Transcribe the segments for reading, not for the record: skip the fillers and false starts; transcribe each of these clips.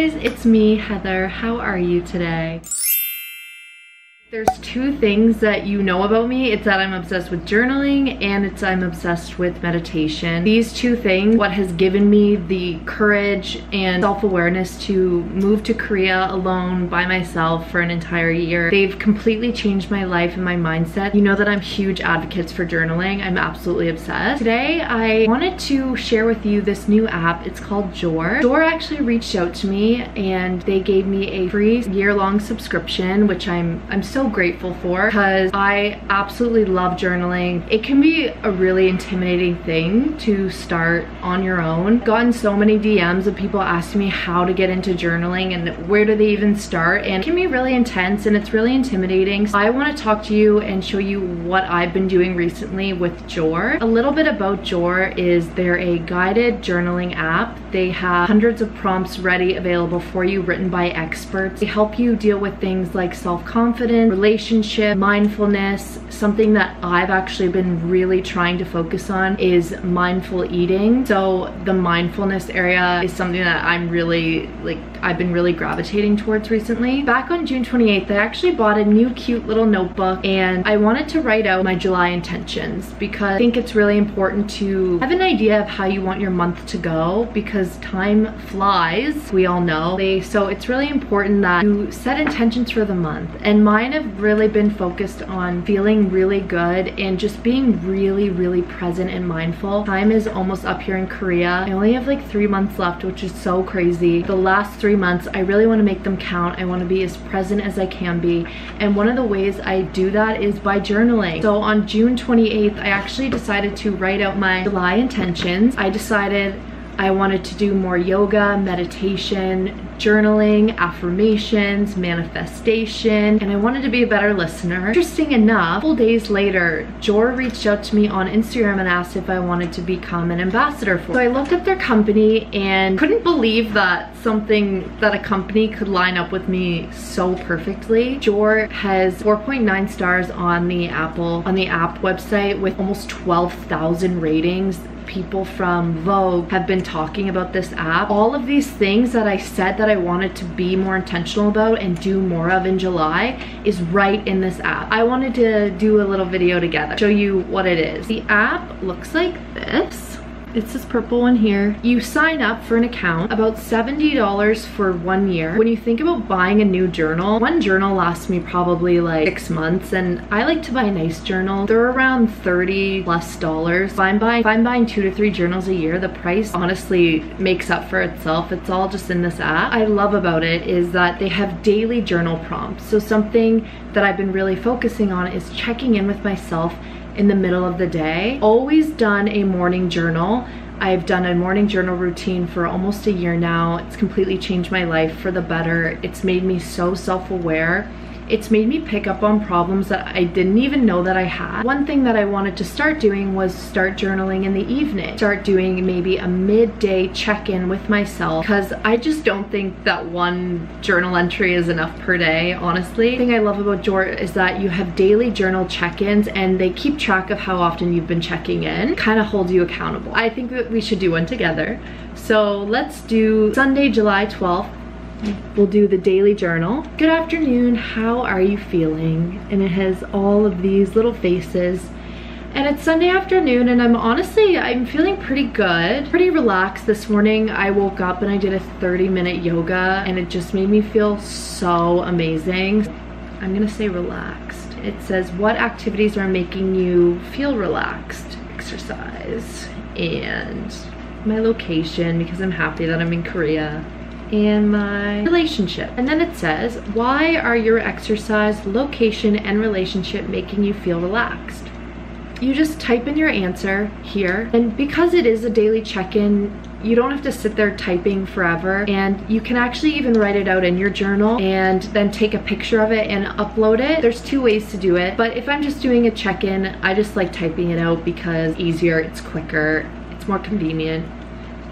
guys, it's me, Heather. How are you today? There's two things that you know about me. It's that I'm obsessed with journaling and it's I'm obsessed with meditation. These two things, what has given me the courage and self-awareness to move to Korea alone by myself for an entire year. They've completely changed my life and my mindset. You know that I'm huge advocates for journaling. I'm absolutely obsessed. Today, I wanted to share with you this new app. It's called Jour. Jour actually reached out to me and they gave me a free year-long subscription, which I'm so grateful for because I absolutely love journaling. It can be a really intimidating thing to start on your own. I've gotten so many DMs of people asking me how to get into journaling and where do they even start, and it can be really intense and it's really intimidating. So I want to talk to you and show you what I've been doing recently with Jour. A little bit about Jour is they're a guided journaling app. They have hundreds of prompts ready available for you, written by experts. They help you deal with things like self-confidence, relationship, mindfulness. Something that I've actually been really trying to focus on is mindful eating. So the mindfulness area is something that I'm really I've been really gravitating towards recently. Back on June 28th, I actually bought a new cute little notebook and I wanted to write out my July intentions because I think it's really important to have an idea of how you want your month to go because time flies, we all know. So it's really important that you set intentions for the month, and mine have really been focused on feeling really good and just being really present and mindful. Time is almost up here in Korea. I only have like 3 months left, which is so crazy. The last 3 months, I really want to make them count. I want to be as present as I can be, and one of the ways I do that is by journaling. So on June 28th, I actually decided to write out my July intentions. I decided I wanted to do more yoga, meditation, journaling, affirmations, manifestation, and I wanted to be a better listener. Interesting enough, a couple days later, Jour reached out to me on Instagram and asked if I wanted to become an ambassador for it. So I looked at their company and couldn't believe that a company could line up with me so perfectly. Jour has 4.9 stars on the app website with almost 12,000 ratings. People from Vogue have been talking about this app. All of these things that I said that I wanted to be more intentional about and do more of in July is right in this app. I wanted to do a little video together, show you what it is. The app looks like this. It's this purple one here. You sign up for an account, about $70 for 1 year. When you think about buying a new journal, one journal lasts me probably like 6 months, and I like to buy nice journals. They're around $30+. If I'm buying 2 to 3 journals a year, the price honestly makes up for itself. It's all just in this app. I love about it is that they have daily journal prompts. So something that I've been really focusing on is checking in with myself in the middle of the day. Always done a morning journal. I've done a morning journal routine for almost a year now. It's completely changed my life for the better. It's made me so self-aware. It's made me pick up on problems that I didn't even know that I had. One thing that I wanted to start doing was start journaling in the evening. Start doing maybe a midday check-in with myself, because I just don't think that one journal entry is enough per day, honestly. The thing I love about Jour is that you have daily journal check-ins and they keep track of how often you've been checking in, kind of hold you accountable. I think that we should do one together. So let's do Sunday, July 12th. We'll do the daily journal. Good afternoon, how are you feeling? And it has all of these little faces. And it's Sunday afternoon and I'm feeling pretty good, pretty relaxed. This morning I woke up and I did a 30-minute yoga and it just made me feel so amazing. I'm gonna say relaxed. It says, what activities are making you feel relaxed? Exercise, and my location because I'm happy that I'm in Korea, and my relationship. And then it says, why are your exercise, location, and relationship making you feel relaxed? You just type in your answer here, and because it is a daily check-in, you don't have to sit there typing forever, and you can actually even write it out in your journal and then take a picture of it and upload it. There's 2 ways to do it, but if I'm just doing a check-in, I just like typing it out because it's easier, it's quicker, it's more convenient.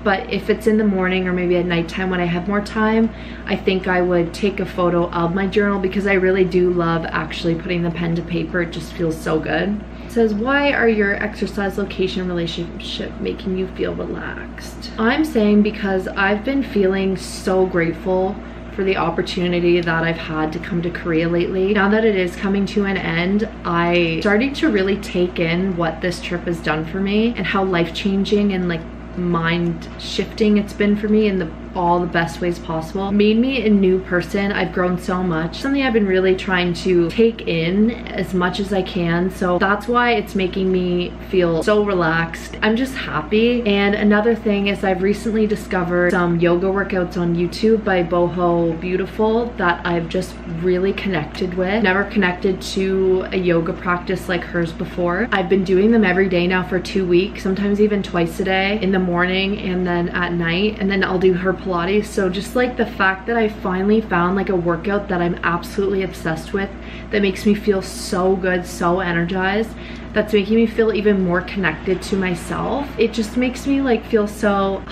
But if it's in the morning or maybe at nighttime when I have more time, I think I would take a photo of my journal because I really do love actually putting the pen to paper. It just feels so good. says, why are your exercise, location, relationship making you feel relaxed? I'm saying because I've been feeling so grateful for the opportunity that I've had to come to Korea lately. Now that it is coming to an end, I started to really take in what this trip has done for me and how life-changing and like mind shifting it's been for me in all the best ways possible. It made me a new person. I've grown so much. Something I've been really trying to take in as much as I can. So that's why it's making me feel so relaxed. I'm just happy. And another thing is I've recently discovered some yoga workouts on YouTube by Boho Beautiful that I've just really connected with. Never connected to a yoga practice like hers before. I've been doing them every day now for 2 weeks, sometimes even twice a day, in the morning and then at night, and then I'll do her Pilates. So just like the fact that I finally found like a workout that I'm absolutely obsessed with, that makes me feel so good, so energized, that's making me feel even more connected to myself. It just makes me like feel so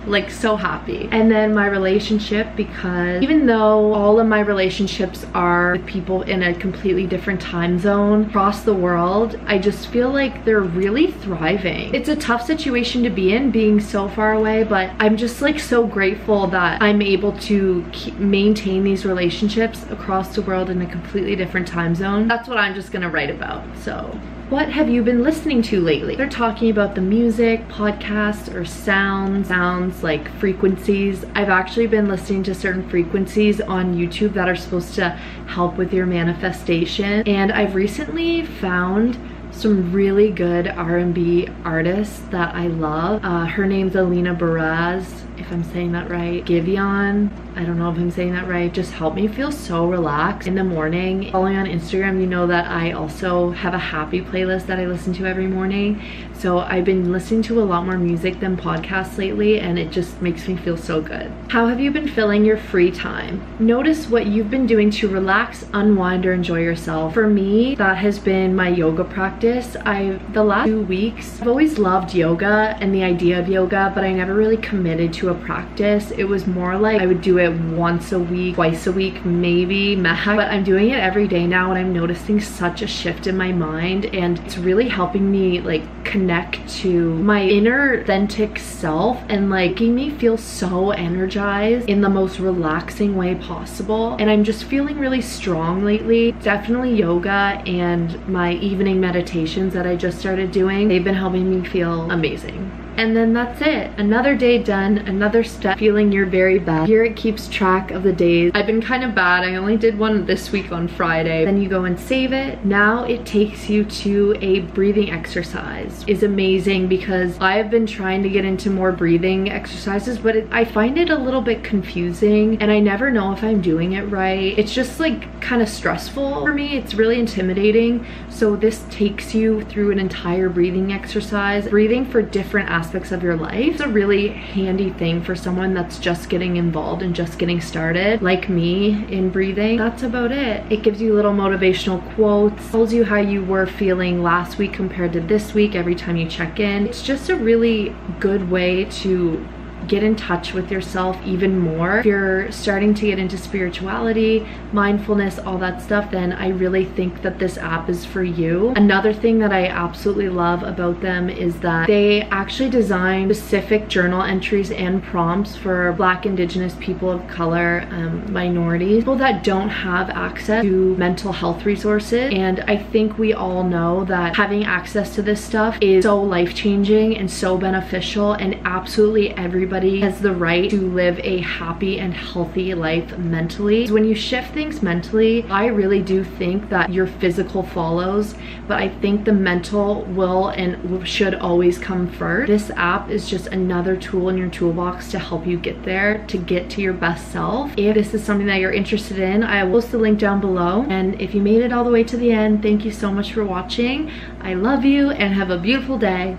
like so happy. And then my relationship, because even though all of my relationships are with people in a completely different time zone across the world, I just feel like they're really thriving. It's a tough situation to be in, being so far away, but I'm just like so grateful that I'm able to maintain these relationships across the world in a completely different time zone. That's what I'm just gonna write about. So what have you been listening to lately? They're talking about the music, podcasts, or sounds like frequencies. I've actually been listening to certain frequencies on YouTube that are supposed to help with your manifestation. And I've recently found some really good R&B artists that I love. Her name's Alina Baraz, if I'm saying that right. Giveon, I don't know if I'm saying that right. Just help me feel so relaxed in the morning. Following on Instagram, you know that I also have a happy playlist that I listen to every morning. So I've been listening to a lot more music than podcasts lately, and it just makes me feel so good. How have you been filling your free time? Notice what you've been doing to relax, unwind, or enjoy yourself. For me, that has been my yoga practice. The last 2 weeks, I've always loved yoga and the idea of yoga, but I never really committed to a practice. It was more like I would do it once a week, twice a week, maybe max, but I'm doing it every day now, and I'm noticing such a shift in my mind, and it's really helping me like connect to my inner authentic self and like making me feel so energized in the most relaxing way possible. And I'm just feeling really strong lately. Definitely yoga and my evening meditations that I just started doing, they've been helping me feel amazing. And then that's it. Another day done, another step, feeling your very best. Here it keeps track of the days. I've been kind of bad. I only did one this week on Friday. Then you go and save it. Now it takes you to a breathing exercise. It's amazing because I have been trying to get into more breathing exercises, but I find it a little bit confusing and I never know if I'm doing it right. It's just like kind of stressful for me. It's really intimidating. So this takes you through an entire breathing exercise, breathing for different aspects of your life. It's a really handy thing for someone that's just getting involved and just getting started, like me, in breathing. That's about it. It gives you little motivational quotes, tells you how you were feeling last week compared to this week every time you check in. It's just a really good way to get in touch with yourself even more. If you're starting to get into spirituality, mindfulness, all that stuff, then I really think that this app is for you. Another thing that I absolutely love about them is that they actually design specific journal entries and prompts for Black, Indigenous, people of color, minorities, people that don't have access to mental health resources. And I think we all know that having access to this stuff is so life-changing and so beneficial, and absolutely everybody has the right to live a happy and healthy life mentally. When you shift things mentally, I really do think that your physical follows, but I think the mental will and should always come first. This app is just another tool in your toolbox to help you get there, to get to your best self. If this is something that you're interested in, I will post the link down below. And if you made it all the way to the end, thank you so much for watching. I love you and have a beautiful day.